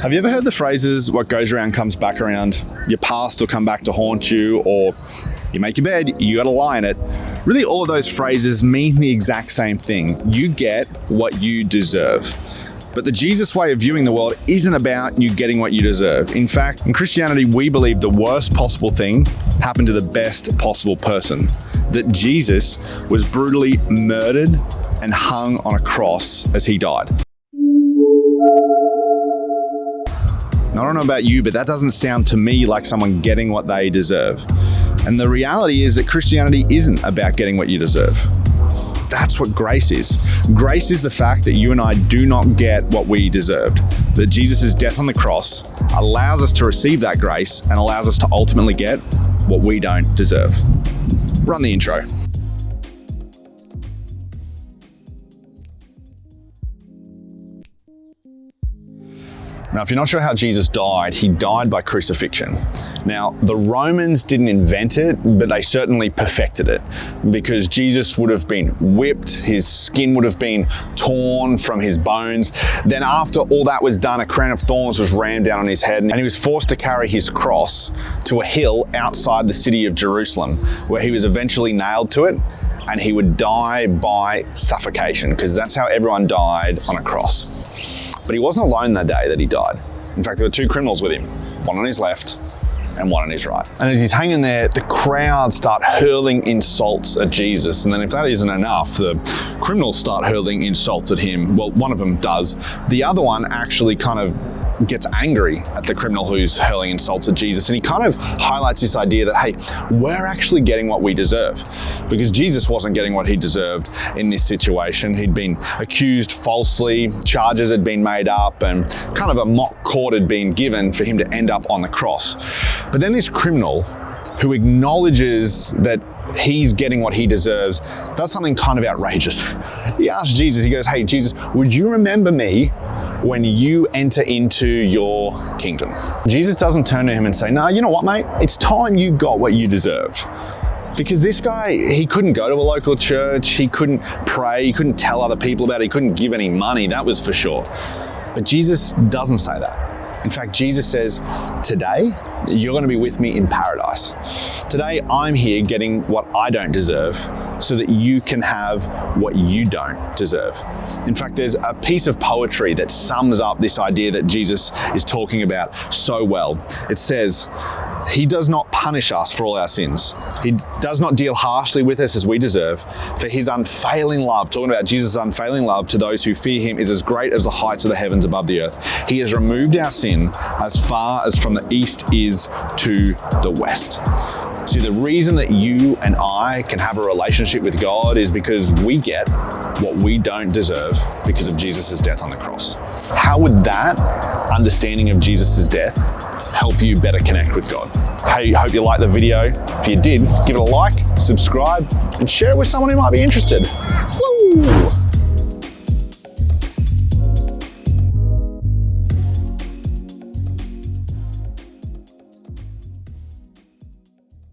Have you ever heard the phrases, what goes around comes back around? Your past will come back to haunt you, or you make your bed, you gotta lie in it. Really, all of those phrases mean the exact same thing. You get what you deserve. But the Jesus way of viewing the world isn't about you getting what you deserve. In fact, in Christianity, we believe the worst possible thing happened to the best possible person. That Jesus was brutally murdered and hung on a cross as he died. Now, I don't know about you, but that doesn't sound to me like someone getting what they deserve. And the reality is that Christianity isn't about getting what you deserve. That's what grace is. Grace is the fact that you and I do not get what we deserved. That Jesus' death on the cross allows us to receive that grace and allows us to ultimately get what we don't deserve. Run the intro. Now, if you're not sure how Jesus died, he died by crucifixion. Now, the Romans didn't invent it, but they certainly perfected it, because Jesus would have been whipped, his skin would have been torn from his bones. Then after all that was done, a crown of thorns was rammed down on his head, and he was forced to carry his cross to a hill outside the city of Jerusalem, where he was eventually nailed to it, and he would die by suffocation, because that's how everyone died on a cross. But he wasn't alone that day that he died. In fact, there were two criminals with him, one on his left and one on his right. And as he's hanging there, the crowd start hurling insults at Jesus. And then if that isn't enough, the criminals start hurling insults at him. Well, one of them does. The other one actually kind of gets angry at the criminal who's hurling insults at Jesus. And he kind of highlights this idea that, hey, we're actually getting what we deserve. Because Jesus wasn't getting what he deserved in this situation. He'd been accused falsely, charges had been made up, and kind of a mock court had been given for him to end up on the cross. But then this criminal, who acknowledges that he's getting what he deserves, does something kind of outrageous. He asks Jesus, he goes, hey, Jesus, would you remember me when you enter into your kingdom? Jesus doesn't turn to him and say, no, you know what, mate? It's time you got what you deserved. Because this guy, he couldn't go to a local church, he couldn't pray, he couldn't tell other people about it, he couldn't give any money, that was for sure. But Jesus doesn't say that. In fact, Jesus says, today, you're going to be with me in paradise. Today, I'm here getting what I don't deserve so that you can have what you don't deserve. In fact, there's a piece of poetry that sums up this idea that Jesus is talking about so well. It says, he does not punish us for all our sins. He does not deal harshly with us as we deserve. For his unfailing love, talking about Jesus' unfailing love to those who fear him, is as great as the heights of the heavens above the earth. He has removed our sin as far as from the east is to the west. See, the reason that you and I can have a relationship with God is because we get what we don't deserve because of Jesus' death on the cross. How would that understanding of Jesus' death help you better connect with God? Hey, hope you liked the video. If you did, give it a like, subscribe, and share it with someone who might be interested. Woo!